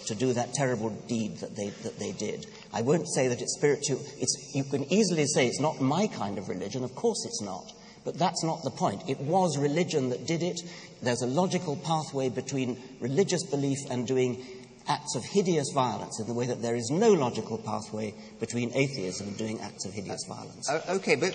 to do that terrible deed that they did. I won't say that it's spiritual. You can easily say it's not my kind of religion. Of course it's not. But that's not the point. It was religion that did it. There's a logical pathway between religious belief and doing acts of hideous violence in the way that there is no logical pathway between atheism and doing acts of hideous violence. Okay, but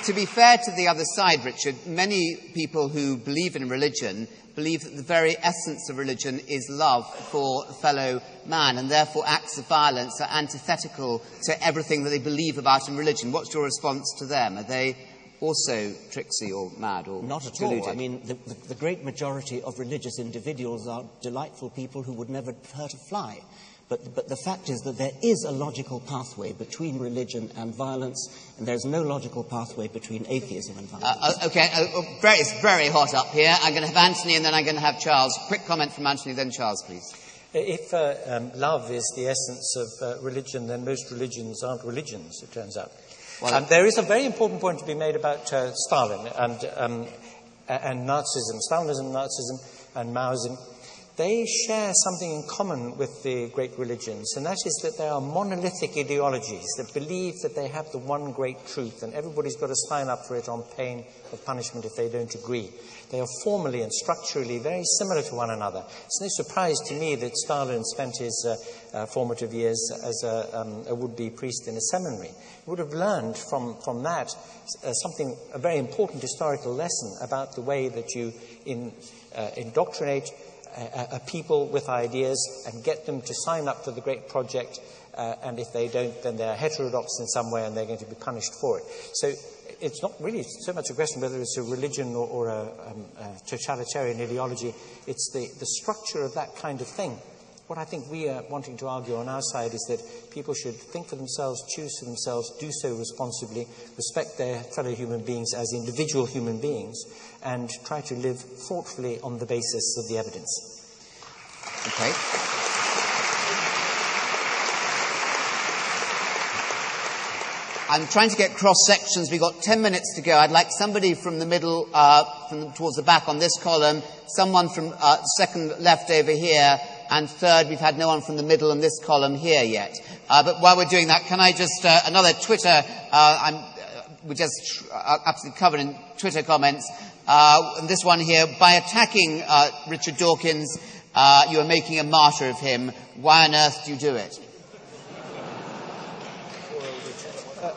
to be fair to the other side, Richard, many people who believe in religion believe that the very essence of religion is love for a fellow man, and therefore acts of violence are antithetical to everything that they believe about in religion. What's your response to them? Are they also tricksy or mad or Not at deluded? all. I mean, the great majority of religious individuals are delightful people who would never hurt a fly. But the fact is that there is a logical pathway between religion and violence, and there's no logical pathway between atheism and violence. It's very hot up here. I'm going to have Anthony and then I'm going to have Charles. Quick comment from Anthony, then Charles, please. If love is the essence of religion, then most religions aren't religions, it turns out. Well, there is a very important point to be made about Stalin and Nazism. Stalinism, Nazism and Maoism, they share something in common with the great religions, and that is that they are monolithic ideologies that believe that they have the one great truth, and everybody's got to sign up for it on pain of punishment if they don't agree. They are formally and structurally very similar to one another. It's no surprise to me that Stalin spent his formative years as a would-be priest in a seminary. He would have learned from that a very important historical lesson about the way that you indoctrinate a people with ideas and get them to sign up for the great project, and if they don't, then they're heterodox in some way and they're going to be punished for it. So it's not really so much a question whether it's a religion or a totalitarian ideology. It's the structure of that kind of thing. What I think we are wanting to argue on our side is that people should think for themselves, choose for themselves, do so responsibly, respect their fellow human beings as individual human beings, and try to live thoughtfully on the basis of the evidence. Okay. I'm trying to get cross-sections. We've got 10 minutes to go. I'd like somebody from the middle, towards the back on this column, someone from second left over here, and third, we've had no one from the middle on this column here yet. But while we're doing that, can I just, another Twitter, we're just absolutely covered in Twitter comments. And this one here, by attacking Richard Dawkins, you are making a martyr of him. Why on earth do you do it?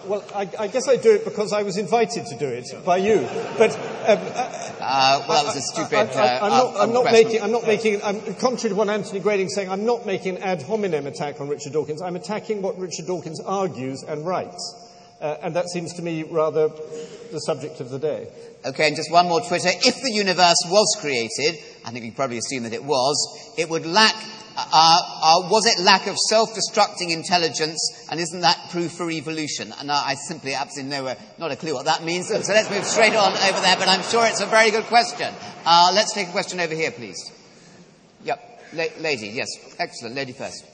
Well, I guess I do it because I was invited to do it by you. But well, that was a stupid. I'm not making. Contrary to what Anthony Grading's saying, I'm not making an ad hominem attack on Richard Dawkins. I'm attacking what Richard Dawkins argues and writes, and that seems to me rather the subject of the day. Okay, and just one more Twitter. If the universe was created, I think you probably assume that it would lack. Was it lack of self-destructing intelligence, and isn't that proof for evolution? And I simply absolutely not a clue what that means, so let's move straight on over there, but I'm sure it's a very good question. Let's take a question over here, please. Yep, lady, yes, excellent, lady first.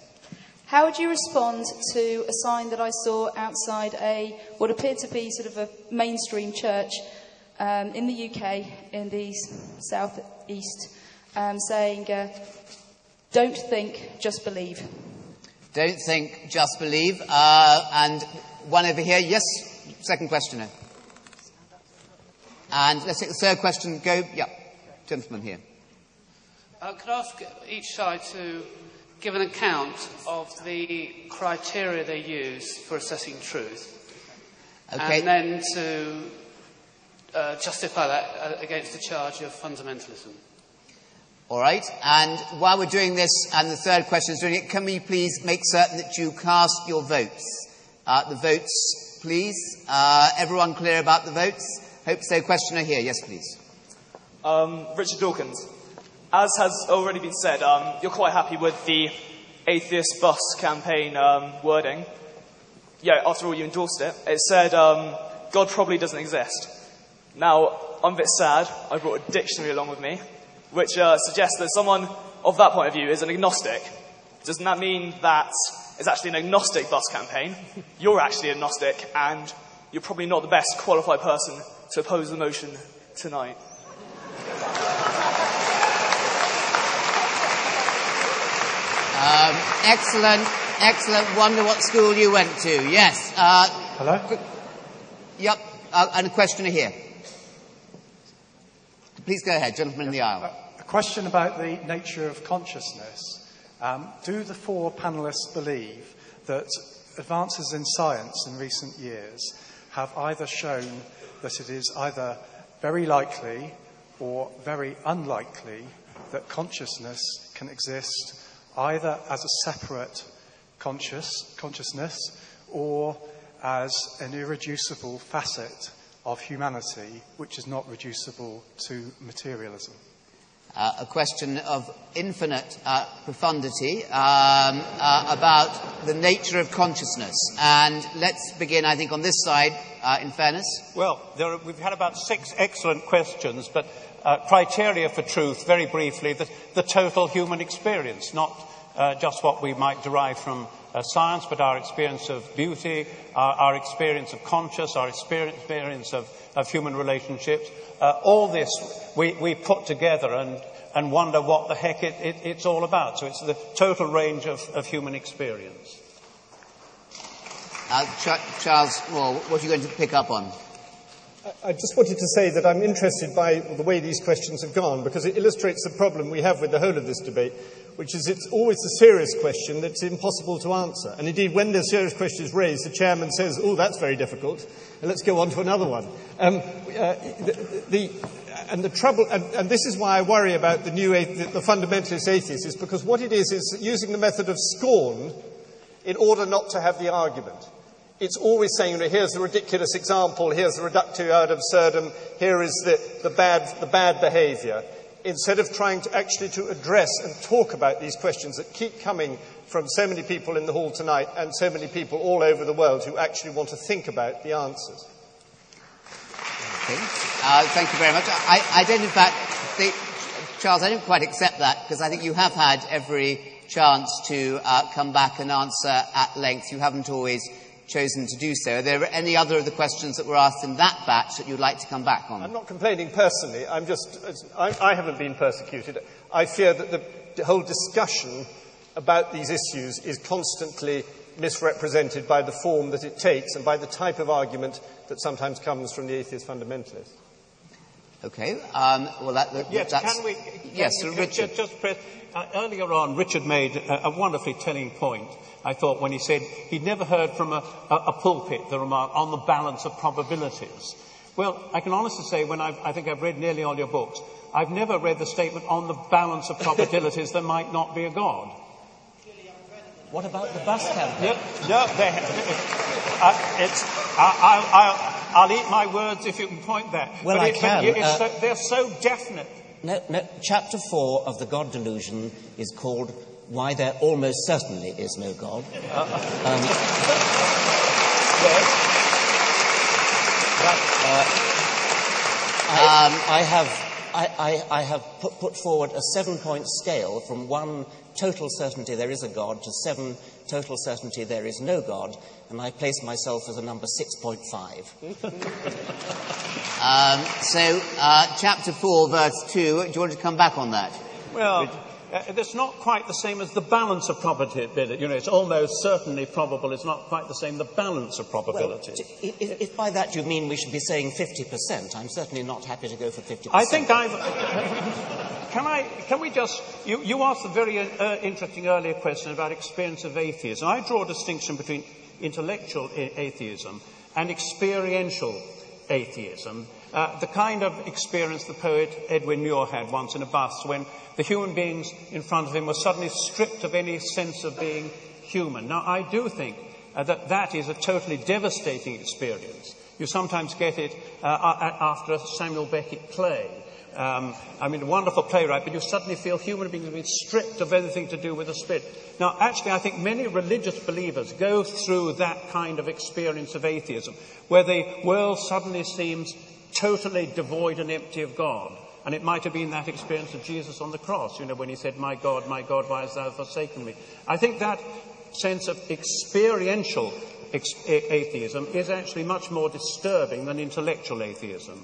How would you respond to a sign that I saw outside what appeared to be sort of a mainstream church in the UK, in the south east, saying... don't think, just believe. Don't think, just believe. And one over here. Yes, second questioner. And let's take the third question. Go. Yeah, gentleman here. Could I ask each side to give an account of the criteria they use for assessing truth? Okay. And then to justify that against the charge of fundamentalism. All right, and while we're doing this, and the third question is doing it, can we please make certain that you cast your votes? The votes, please. Everyone clear about the votes? Hope so. Questioner here. Yes, please. Richard Dawkins. As has already been said, you're quite happy with the atheist bus campaign wording. Yeah, after all, you endorsed it. It said, God probably doesn't exist. Now, I'm a bit sad. I brought a dictionary along with me, which suggests that someone of that point of view is an agnostic. Doesn't that mean that it's actually an agnostic bus campaign? You're actually agnostic, and you're probably not the best qualified person to oppose the motion tonight. Excellent. Wonder what school you went to. Yes. Hello? Yep. And a questioner here. Please go ahead, gentleman in the aisle. A question about the nature of consciousness. Do the four panellists believe that advances in science in recent years have either shown that it is either very likely or very unlikely that consciousness can exist either as a separate consciousness or as an irreducible facet of humanity which is not reducible to materialism? A question of infinite profundity about the nature of consciousness. And let's begin, I think, on this side, in fairness. Well, we've had about 6 excellent questions, but criteria for truth, very briefly, the total human experience, not just what we might derive from science, but our experience of beauty, our experience of conscious, our experience of human relationships. All this we put together and wonder what the heck it's all about. So it's the total range of human experience. Charles, well, what are you going to pick up on? I just wanted to say that I'm interested by the way these questions have gone, because it illustrates the problem we have with the whole of this debate, which is it's always a serious question that's impossible to answer. And indeed, when the serious question is raised, the chairman says, oh, that's very difficult, and let's go on to another one. The trouble, and this is why I worry about the fundamentalist atheists, is because what it is using the method of scorn in order not to have the argument. It's always saying, here's the ridiculous example, here's the reductio ad absurdum, here is the bad behaviour, instead of trying to actually to address and talk about these questions that keep coming from so many people in the hall tonight and so many people all over the world who actually want to think about the answers. Okay. Thank you very much. I don't, in fact, think, Charles, I don't quite accept that, because I think you have had every chance to come back and answer at length. You haven't always chosen to do so. Are there any other of the questions that were asked in that batch that you'd like to come back on? I'm not complaining personally. I haven't been persecuted. I fear that the whole discussion about these issues is constantly misrepresented by the form that it takes and by the type of argument that sometimes comes from the atheist fundamentalists. Okay. Richard. Earlier on, Richard made a wonderfully telling point, I thought, when he said he'd never heard from a pulpit the remark on the balance of probabilities. Well, I can honestly say, I think I've read nearly all your books, I've never read the statement on the balance of probabilities there might not be a God. What about the bus campaign? I'll eat my words if you can point that. Well, I can. They're so definite. No, chapter 4 of The God Delusion is called Why There Almost Certainly Is No God. I have put forward a 7-point scale from 1 total certainty there is a God to 7 total certainty there is no God, and I place myself as a number 6.5. Chapter 4, verse 2, do you want to come back on that? Well, that's not quite the same as the balance of probability. It's almost certainly probable. It's not quite the same, the balance of probability. Well, if by that you mean we should be saying 50%, I'm certainly not happy to go for 50%. I think Can we just... You asked a very interesting earlier question about experience of atheism. I draw a distinction between intellectual atheism and experiential atheism. The kind of experience the poet Edwin Muir had once in a bus, when the human beings in front of him were suddenly stripped of any sense of being human. Now, I do think that is a totally devastating experience. You sometimes get it after a Samuel Beckett play. A wonderful playwright, but you suddenly feel human beings have been stripped of anything to do with the spirit. Now, actually, I think many religious believers go through that kind of experience of atheism, where the world suddenly seems totally devoid and empty of God. And it might have been that experience of Jesus on the cross, when he said, my God, why hast thou forsaken me? I think that sense of experiential atheism is actually much more disturbing than intellectual atheism.